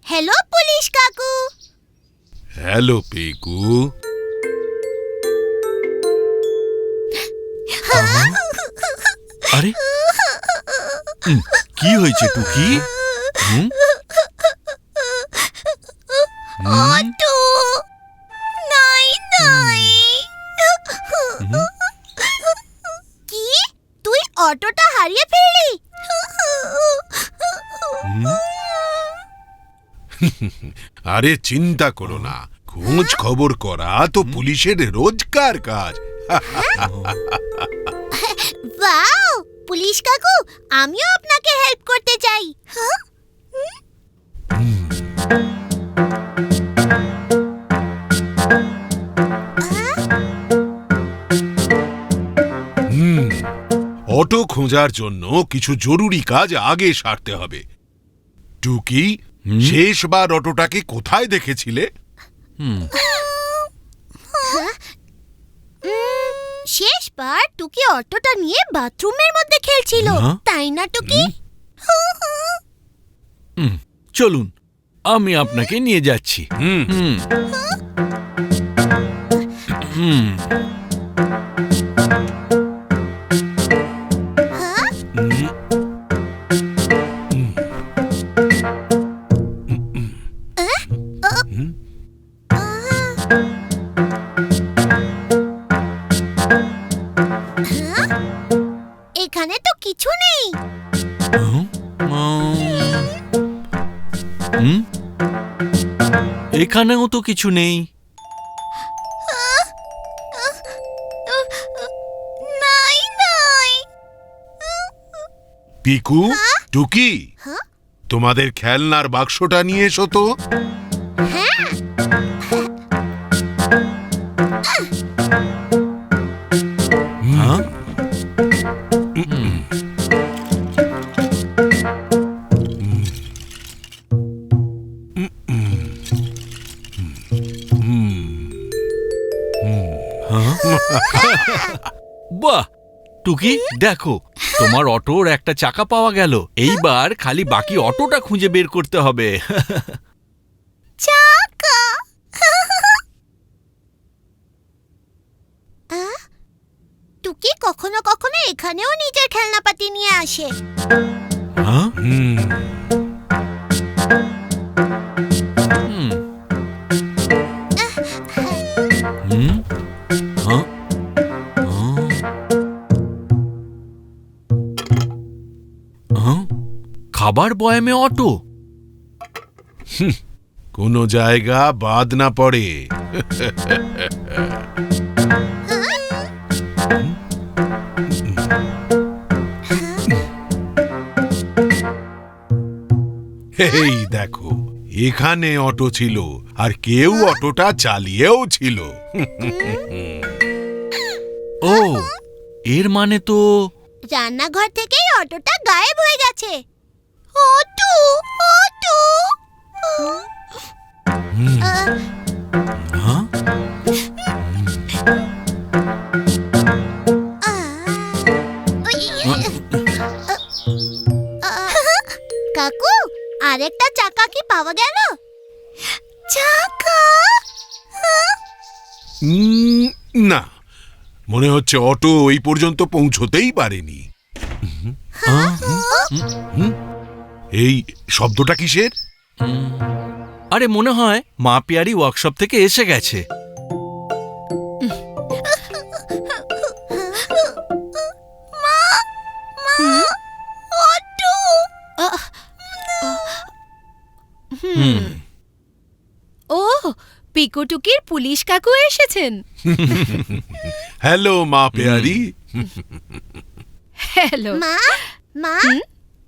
Hello police কাকু। Hello Piku. আরে কি হয়েছে টুকি? অটো নাই নাই। কি তুই অটোটা হারিয়ে ফেললি? আরে চিন্তা করো না, খোঁজ খবর করা তো পুলিশের রোজকার কাজ। ওয়াও পুলিশ কাকু, আমিও আপনাকে হেল্প করতে চাই। অটো খোঁজার জন্য কিছু জরুরি কাজ আগে সারতে হবে। টুকি, শেষবার অটোটাকে কোথায় দেখেছিলে? শেষবার টুকি অটোটা নিয়ে বাথরুমের মধ্যে খেলছিল, তাই না টুকি? চলুন, আমি আপনাকে নিয়ে যাচ্ছি। এখানে তো কিছু নেই। এখানেও তো কিছু নেই। নাই নাই। পিকু, টুকি, তোমাদের খেলনার বাক্সটা নিয়ে এসো তো। বাহ টুকি, দেখো তোমার অটোর একটা চাকা পাওয়া গেল। এইবার খালি বাকি অটোটা খুঁজে বের করতে হবে। চাকা। টুকি কখনো কখনো এখানেও নিজের খেলনাপাতি নিয়ে আসে। খাবার বয়ামে অটো? কোনো জায়গা বাদ না পড়ে। এই দেখো, এখানে অটো ছিল, আর কেউ অটোটা চালিয়েও ছিল। ও, এর মানে তো রান্নাঘর থেকেই অটোটা গায়েব হয়ে গেছে। Auto auto. কাকু, আরেকটা চাকা কি পাওয়া গেল? চাকা? না, মনে হচ্ছে অটো ওই পর্যন্ত পৌঁছতেই পারেনি। এই শব্দটা কিসের? আরে মনে হয় মা পিয়ারি ওয়ার্কশপ থেকে এসে গেছে। ও, পিকু টুকির পুলিশ কাকু এসেছেন। হ্যালো মা পেয়ারি। হ্যালো মা মা,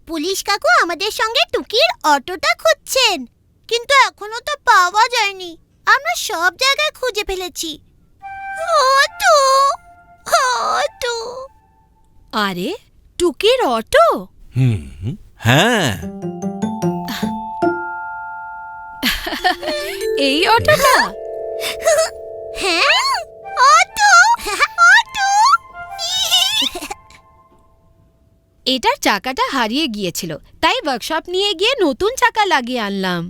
পুলিশ কাকু আমাদের সঙ্গে টুকির অটোটা খুঁজছেন, কিন্তু এখনো তো পাওয়া যায়নি। আমরা সব জায়গায় খুঁজে ফেলেছি। Auto auto. আরে টুকির অটো? হ্যাঁ, এই অটোটা? হ্যাঁ, অটো অটো। এটার চাকাটা হারিয়ে গিয়েছিল, তাই ওয়ার্কশপ নিয়ে গিয়ে নতুন চাকা লাগিয়ে আনলাম।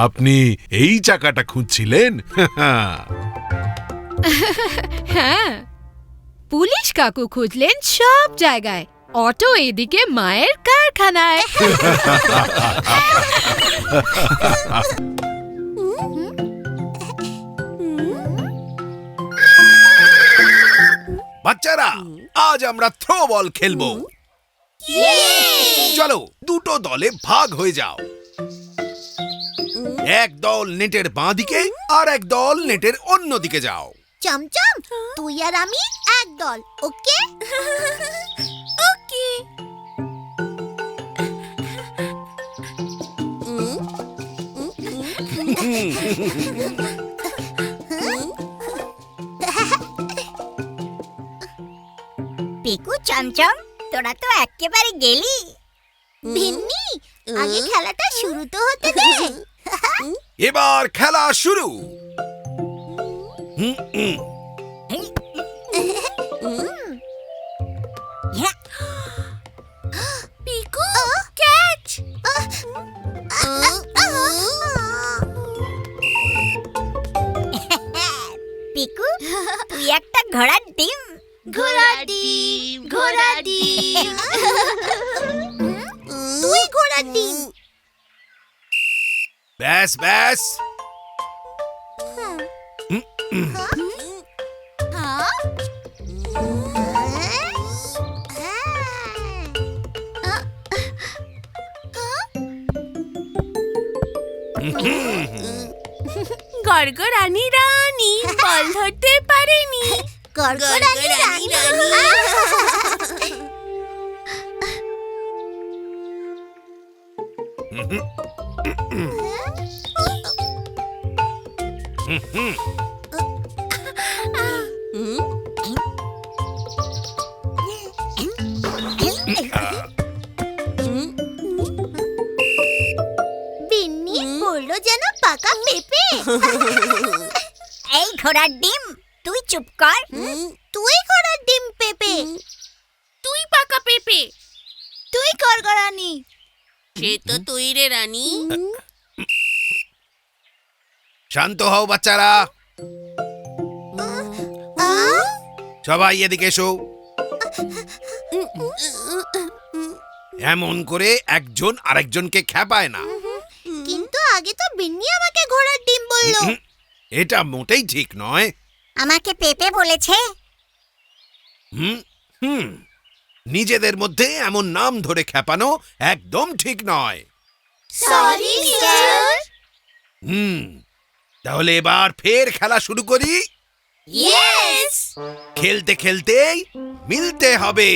আপনি এই চাকাটা খুঁজছিলেন? হ্যাঁ, পুলিশ কাকু খুঁজলেন সব জায়গায়, অটো এদিকে মায়ের কারখানায়। বাচ্চারা, আজ আমরা থ্রো বল খেলবো। চলো, দুটো দলে ভাগ হয়ে যাও। এক দল নেটের বাঁ দিকে আর এক দল নেটের অন্য দিকে যাও। চমচম, তুই আর আমি এক দল, ওকে? ওকে। পিকু, চমচম, তোরা তো একেবারে গেলি। ভিন্নি, আগে খেলাটা শুরু তো হতে দে। এবার খেলা শুরু। পিকু, ক্যাচ! পিকু, তুই একটা ঘোড়ার ডিম। ঘোড়া ডিম, ঘোড়া ডিম। তুই ঘোড়া ডিম। ব্যাস ব্যাস, গড়গড়ানি রানী বল ধরতে পারেনি। গড়গড়ানি রানী। বিন্নি বললো যেন পাকা পেঁপে। এই ঘোড়ার ডিম, তুই চুপ কর। তুই ঘোড়ার ডিম পেঁপে। তুই পাকা পেঁপে। তুই গড়গড়ানি। সে তো তুই রে রানী। শান্ত হও বাচ্চারা, সবাই এদিকে এসো। এমন করে একজন আরেকজনকে খেপায় না। কিন্তু আগে তো বিন্নি আমাকে ঘোড়ার ডিম বললো। এটা মোটেই ঠিক নয়। আমাকে পেঁপে বলেছে। হুম হুম নিজেদের মধ্যে এমন নাম ধরে খেপানো একদম ঠিক নয়। Sorry sir. তাহলে এবার ফের খেলা শুরু করি। ইয়েস। খেলতে খেলতেই মিলতে হবে।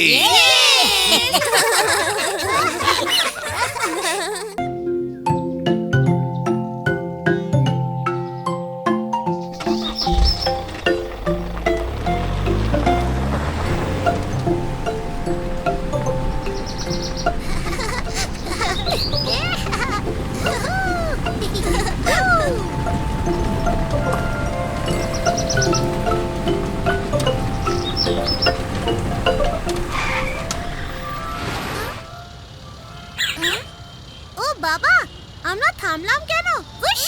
ও বাবা, আমরা থামলাম কেন? উশ!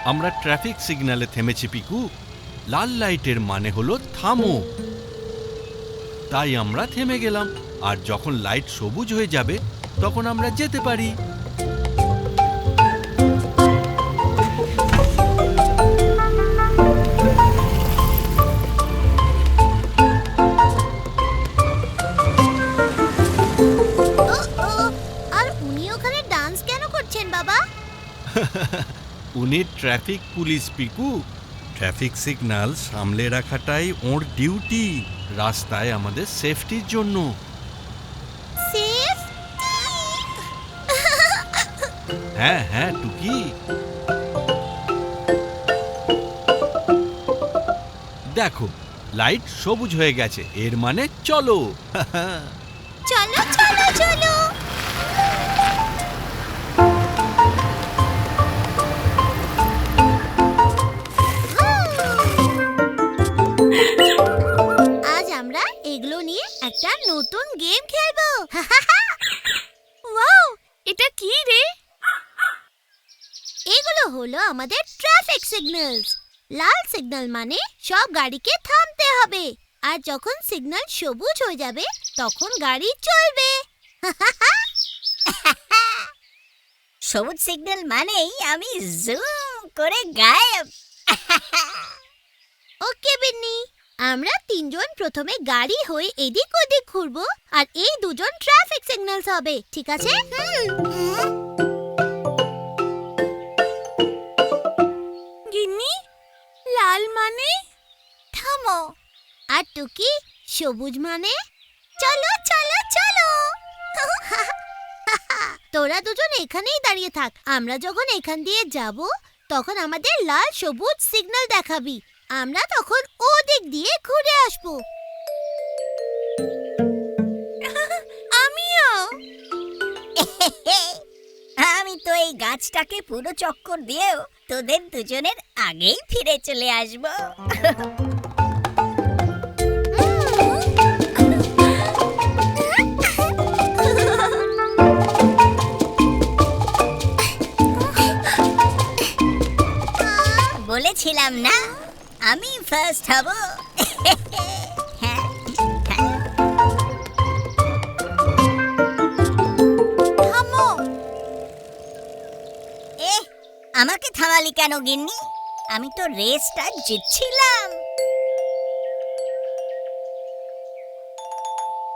আমরা ট্রাফিক সিগন্যালে থেমেছি পিকু। লাল লাইটের মানে হলো থামো, তাই আমরা থেমে গেলাম। আর যখন লাইট সবুজ হয়ে যাবে তখন আমরা যেতে পারি। আর উনি ওখানে ডান্স কেন করছেন বাবা? উনি traffic police Piku. Traffic signal সামলে রাখাটাই ওর ডিউটি, রাস্তায় আমাদের সেফটির জন্য। সেফ? হ্যাঁ হ্যাঁ টুকি, দেখো লাইট সবুজ হয়ে গেছে, এর মানে চলো। চলো চলো চলো। একটা নতুন গেম খেলবো। ওয়াও, এটা কি রে? এগুলো হলো আমাদের ট্রাফিক সিগন্যালস। লাল সিগন্যাল মানে সব গাড়িকে থামতে হবে, আর যখন সিগন্যাল সবুজ হয়ে যাবে তখন গাড়ি চলবে। সবুজ সিগন্যাল মানেই আমি জুম করে গায়েব। ওকে বিন্নি, আমরা তিনজন প্রথমে গাড়ি হয়ে এদিক ওদিক ঘুরবো, আর এই দুজন ট্রাফিক সিগন্যালস হবে, ঠিক আছে? গিন্নি, লাল মানে? থামো। আর টুকি, সবুজ মানে চলো চলো চলো। তোরা দুজন এখানেই দাঁড়িয়ে থাক, আমরা যখন এখান দিয়ে যাব তখন আমাদের লাল সবুজ সিগন্যাল দেখাবি, আমরা তখন ওদিক দিয়ে ঘুরে আসবো। আমিও। আমি তো এই গাছটাকে পুরো চক্কর দিয়েও তোদের দুজনের আগেই ফিরে চলে আসবো। বলেছিলাম না আমি ফার্স্ট হব। হ্যাঁ, হ্যাঁ। থামো। আমাকে থামালি কেন গিন্নি? আমি তো রেসটা জিতছিলাম।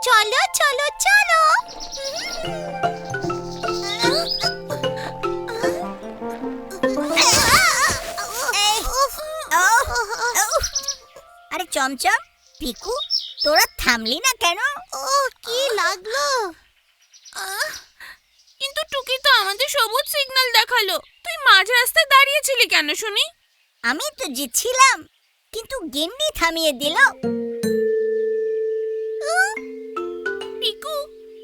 চলো চলো চলো। আরে চমচম, পিকু, তোরা থামলি না কেন? ও কি লাগলো? কিন্তু টুকি তো আমাদের সবুজ সিগন্যাল দেখালো, তুই মাঝ রাস্তায় দাঁড়িয়েছিলি কেন শুনি? আমি তো জিতছিলাম, কিন্তু গিন্নি থামিয়ে দিল। পিকু,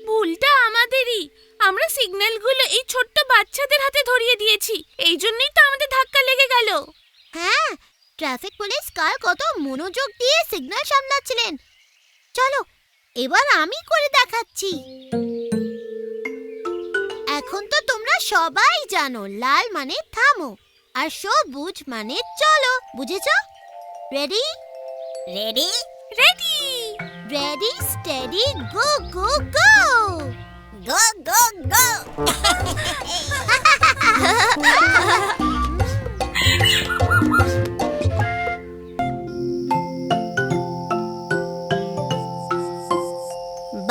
ভুলটা আমাদেরই। আমরা সিগন্যালগুলো এই ছোট্ট বাচ্চাদের হাতে ধরিয়ে দিয়েছি, এই জন্যই তো আমাদের ধাক্কা লেগে গেল। হ্যাঁ, ট্রাফিক পুলিশ কাল কত মনোযোগ দিয়ে সিগন্যাল সামলাচ্ছিলেন। চলো এবার আমি করে দেখাচ্ছি। এখন তো তোমরা সবাই জানো লাল মানে থামো আর সবুজ মানে চলো, বুঝেছো? Ready ready? Ready. Ready steady go go go. Go go go.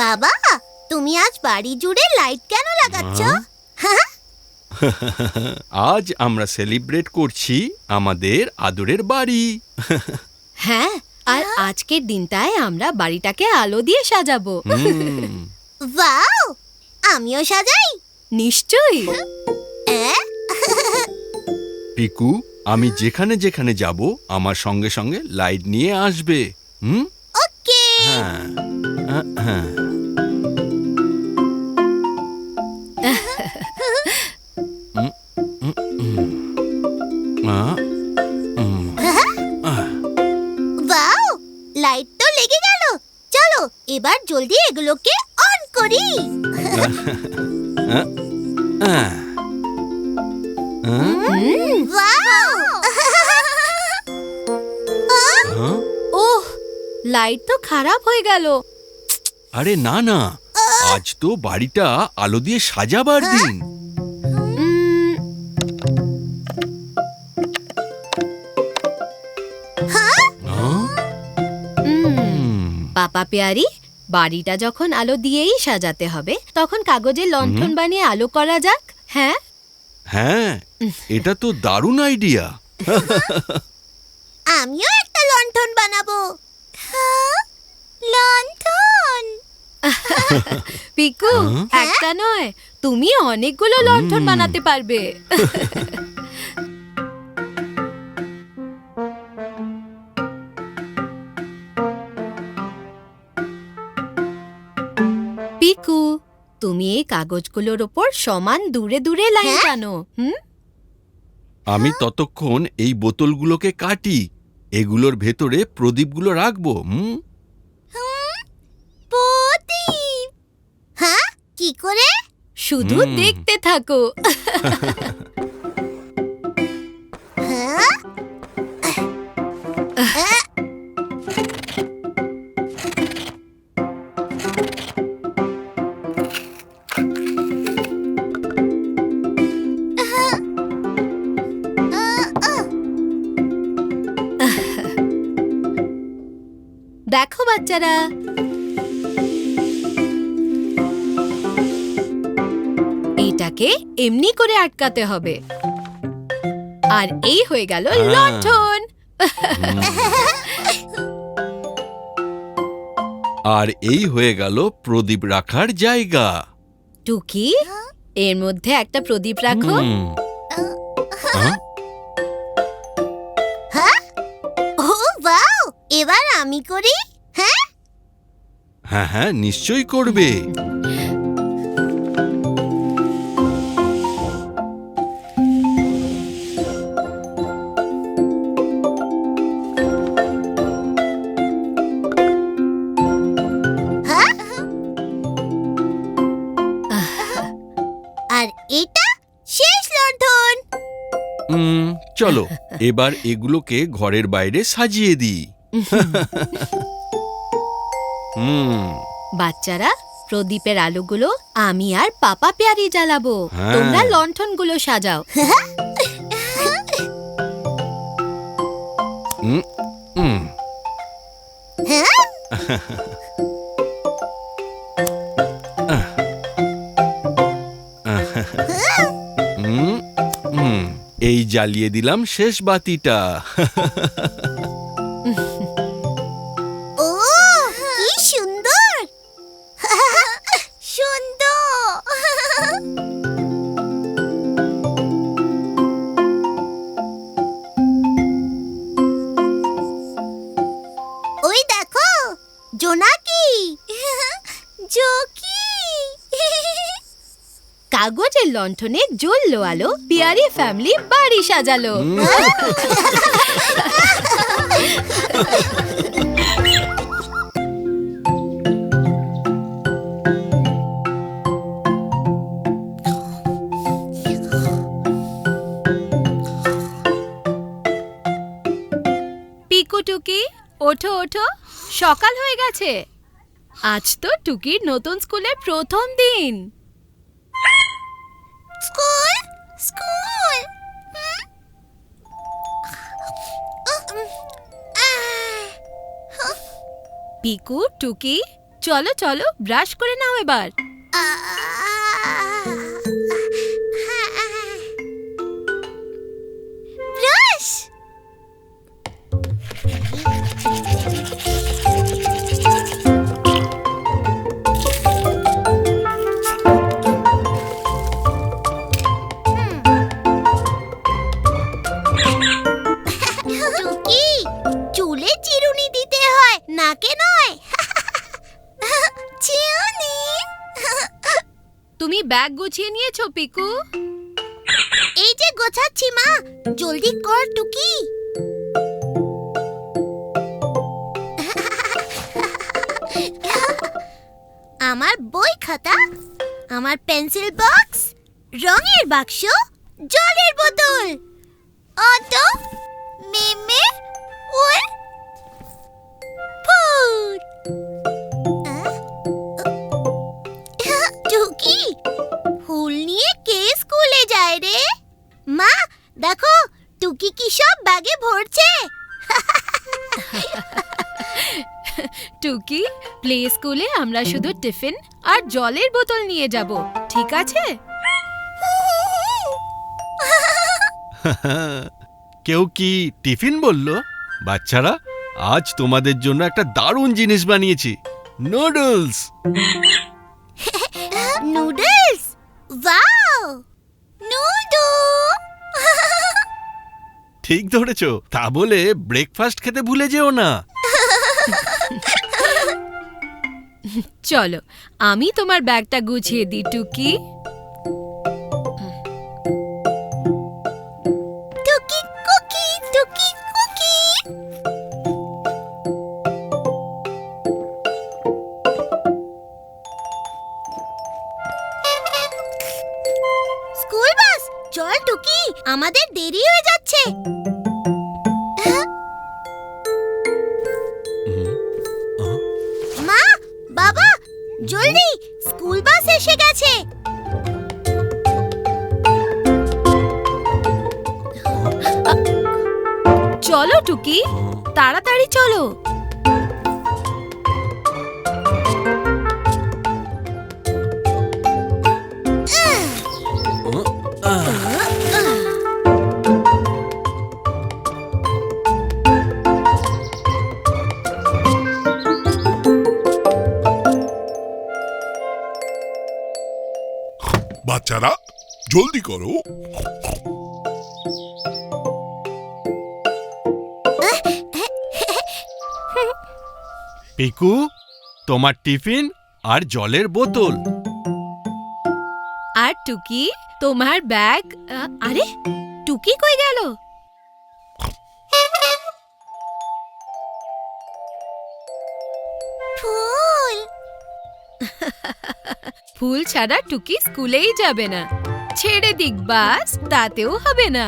বাবা, তুমি আজ বাড়ি জুড়ে লাইট কেন লাগাচ্ছ? আজ আমরা সেলিব্রেট করছি আমাদের আদরের বাড়ি। হ্যাঁ, আর আজকের দিনটায় আমরা বাড়িটাকে আলো দিয়ে সাজাবো। ওয়াও, আমিও সাজাই। নিশ্চয়ই। পিকু, আমি যেখানে যেখানে যাব আমার সঙ্গে সঙ্গে লাইট নিয়ে আসবে। ওকে। হ্যাঁ, হ্যাঁ। ওয়াও, লাইট তো লেগে গেল। চলো এবার জলদি এগুলোকে অন করি। ওয়াও। ওহ, লাইট তো খারাপ হয়ে গেল। আরে না না, আজ তো বাড়িটা আলো দিয়ে সাজাবার দিন। পাপা পেয়ারি, বাড়িটা যখন আলো দিয়েই সাজাতে হবে তখন কাগজের লণ্ঠন বানিয়ে আলো করা যাক। হ্যাঁ হ্যাঁ, এটা তো দারুণ আইডিয়া। আমিও একটা লণ্ঠন বানাবো। হ্যাঁ, লণ্ঠন। পিকু, একটা নয়, তুমি অনেকগুলো লণ্ঠন বানাতে পারবে। পিকু, তুমি এই কাগজগুলোর ওপর সমান দূরে দূরে লাইন টানো। আমি ততক্ষণ এই বোতলগুলোকে কাটি, এগুলোর ভেতরে প্রদীপগুলো রাখবো। কি করে? শুধু দেখতে থাকো। হ্যাঁ? দেখো বাচ্চারা, এটাকে এমনি করে আটকাতে হবে। আর এই হয়ে গেল লণ্ঠন। আর এই হয়ে গেল প্রদীপ রাখার জায়গা। টুকি, এর মধ্যে একটা প্রদীপ রাখো। হ্যাঁ? ও বাও, এবার আমি করি। হ্যাঁ, হ্যাঁ হ্যাঁ, নিশ্চয়ই করবে। আর এটা শেষ লণ্ঠন। চলো এবার এগুলোকে ঘরের বাইরে সাজিয়ে দিই। বাচ্চারা, প্রদীপের আলোগুলো আমি আর পাপা পেয়ারি জ্বালাবো। হ্যাঁ। তোমরা লণ্ঠনগুলো সাজাও। হ্যাঁ, এই জ্বালিয়ে দিলাম শেষ বাতিটা। ও কি সুন্দর। সুন্দর। ওই দেখো, জোনাকি। জোকি। কাগজের লণ্ঠনে জ্বললো আলো, পিয়ারি ফ্যামিলি বাড়ি সাজালো। পিকু, টুকি, ওঠো ওঠো, সকাল হয়ে গেছে। আজ তো টুকির নতুন স্কুলের প্রথম দিন। School, school. পিকু, টুকি, চলো চলো, ব্রাশ করে নাও এবার। ব্রাশ। টুকি, চুলে চিরুনি দিতে হয়, নাকে নয়। চিরুনি। তুমি ব্যাগ গুছিয়ে নিয়েছো পিকু? এই যে গোছাচ্ছি মা, জলদি কর টুকি। আমার বই খাতা, আমার পেন্সিল বক্স, রঙের বাক্স, জলের বোতল, অটো, মেমে, উল, ফুল। টুকি, ফুল নিয়ে কে স্কুলে যায় রে? মা দেখো, টুকি কি সব ব্যাগে ভরছে। টুকি, প্লে স্কুলে আমরা শুধু টিফিন আর জলের বোতল নিয়ে যাব, ঠিক আছে? কেউ কি টিফিন বলল? বাচ্চারা, আজ তোমাদের জন্য একটা দারুণ জিনিস বানিয়েছি, নুডলস। Noodles, wow, নুডু। ঠিক ধরেছো, তা বলে ব্রেকফাস্ট খেতে ভুলে যেও না। চলো, আমি তোমার ব্যাগটা গুছিয়ে দিই টুকি। টুকি কুকি, টুকি কুকি। টুকি, আমাদের দেরি হয়ে যাচ্ছে। মা, বাবা, জলদি, স্কুল বাস এসে গেছে। চলো টুকি, তাড়াতাড়ি চলো। বাচ্চারা জলদি করো। পিকু, তোমার টিফিন আর জলের বোতল। আর টুকি, তোমার ব্যাগ। আরে টুকি কই গেল? ফুল। ফুল ছাড়া টুকি স্কুলেই যাবে না। ছেড়ে দিক বাস, তাতেও হবে না।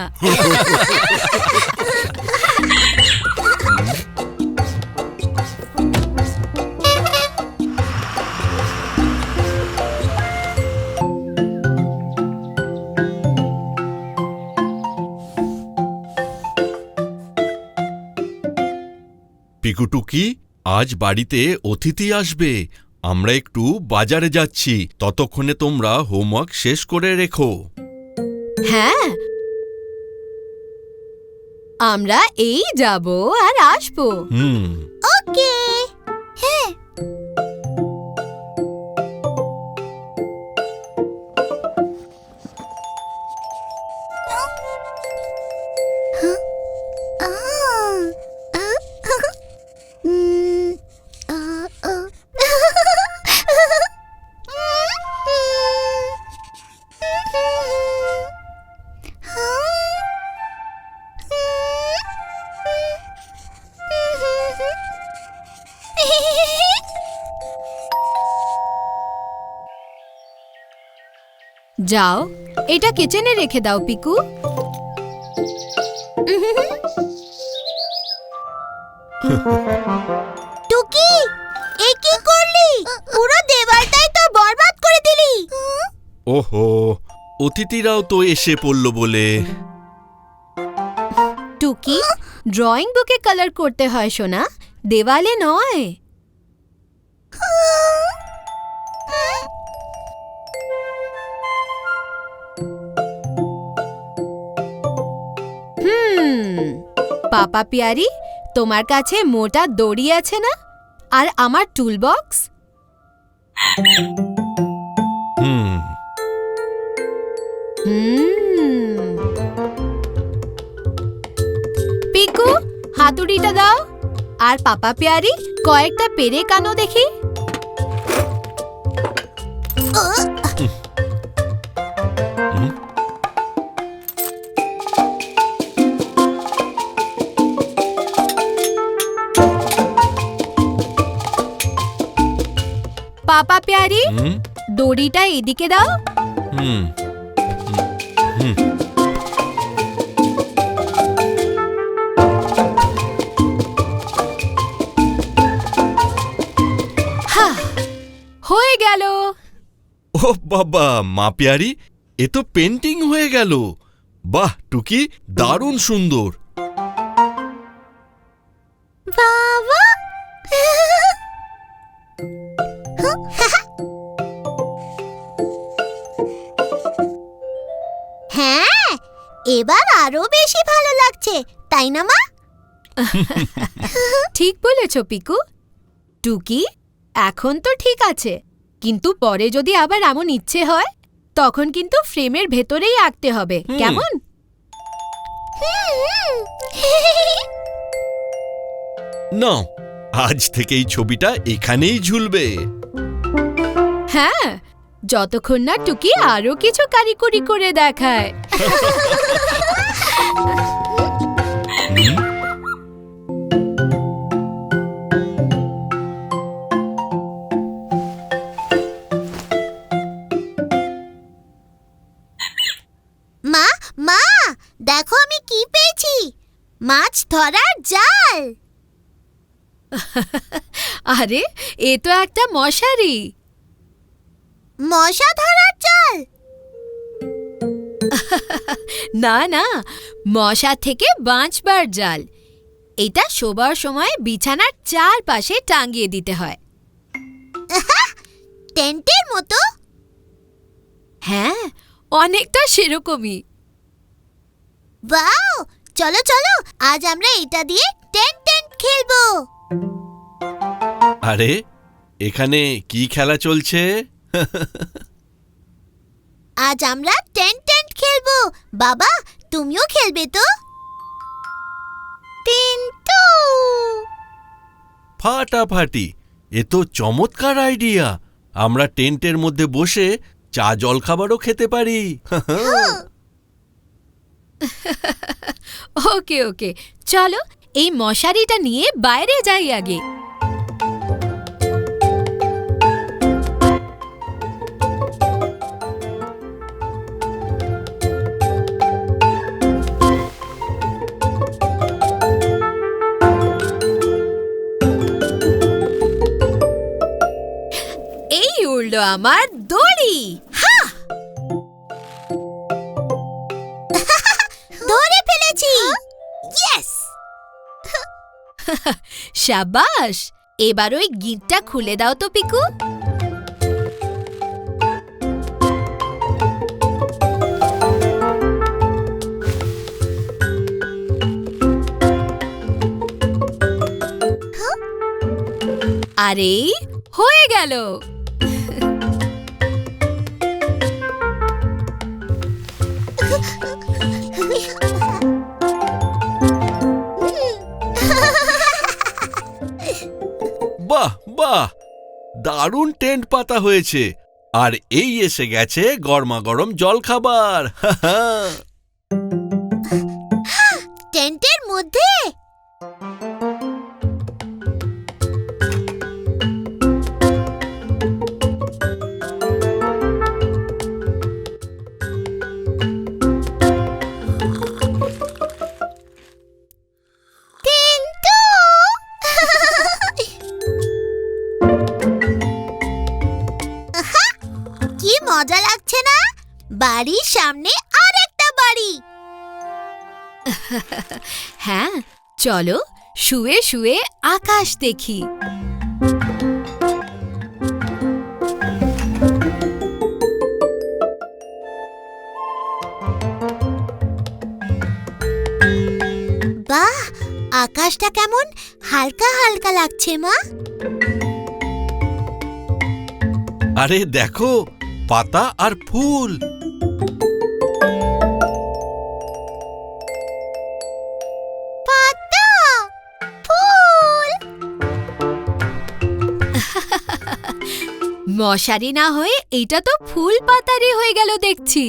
পিকুটুকি, আজ বাড়িতে অতিথি আসবে। আমরা একটু বাজারে যাচ্ছি, ততক্ষণে তোমরা হোমওয়ার্ক শেষ করে রেখো। হ্যাঁ, আমরা এই যাব আর আসবো। ওকে। হ্যাঁ। যাও, এটা কিচেনে রেখে দাও পিকু। টুকি, এ কি করলি? পুরো দেওয়ালটাই তো বরবাদ করে দিলি। ওহো, অতিথিরাও তো এসে পড়ল বলে। টুকি, ড্রয়িং বুকে কালার করতে হয় সোনা, দেওয়ালে নয়। পাপা পিয়ারি, তোমার কাছে মোটা দড়ি আছে না? আর আমার টুল বক্স? পিকু, হাতুড়িটা দাও। আর পাপা পিয়ারি, কয়েকটা পেরেক আনো দেখি। পাপা প্যারি, দড়িটা এদিকে দাও। হয়ে গেল। ও বাবা, মা প্যারি, এ তো পেন্টিং হয়ে গেল। বাহ টুকি, দারুণ সুন্দর। বাবা, হ্যাঁ, এবার আরো বেশি ভালো লাগছে, তাই না মা? ঠিক বলেছ পিকু। টুকি, এখন তো ঠিক আছে, কিন্তু পরে যদি আবার এমন ইচ্ছে হয়, তখন কিন্তু ফ্রেমের ভেতরেই আঁকতে হবে, কেমন? না, আজ থেকে এই ছবিটা এখানেই ঝুলবে। হ্যাঁ, যতক্ষণ না টুকি আরো কিছু কারিকুরি করে দেখায়। মা, মা, দেখো আমি কি পেয়েছি, মাছ ধরার জাল। আরে এ তো একটা মশারি। মশা ধরার জাল? না না, মশা থেকে বাঁচবার জাল। এটা শোবার সময় বিছানার চারপাশে টাঙিয়ে দিতে হয়। টেন্টের মতো? হ্যাঁ, অনেকটা সেরকমই। বাও, চলো চলো, আজ আমরা এটা দিয়ে টেন্ট টেন্ট খেলবো। আরে এখানে কি খেলা চলছে? আজ আমরা টেন্ট টেন্ট খেলবো। বাবা, তুমিও খেলবে তো? টিন্টু! ফাটাফাটি, এ তো চমৎকার আইডিয়া। আমরা টেন্টের মধ্যে বসে চা জলখাবারও খেতে পারি। ওকে ওকে, চলো এই মশারিটা নিয়ে বাইরে যাই আগে। এই উড়লো আমার দড়ি। ধরে ফেলেছি! ইয়েস! শাবাশ, এবার ওই গিঁটটা খুলে দাও তো পিকু। আরে হয়ে গেল। বাহ বাহ, দারুণ টেন্ট পাতা হয়েছে। আর এই এসে গেছে গরমাগরম জলখাবার। টেন্টের মধ্যে? টিন্টু! কি মজা লাগছে না? বাড়ির সামনে আর একটা বাড়ি। হ্যাঁ, চলো শুয়ে শুয়ে আকাশ দেখি। বাহ, আকাশটা কেমন হালকা হালকা লাগছে মা। আরে দেখো, পাতা আর ফুল। পাতা, ফুল। মশারি না হয়ে এটা তো ফুল পাতারই হয়ে গেল দেখছি।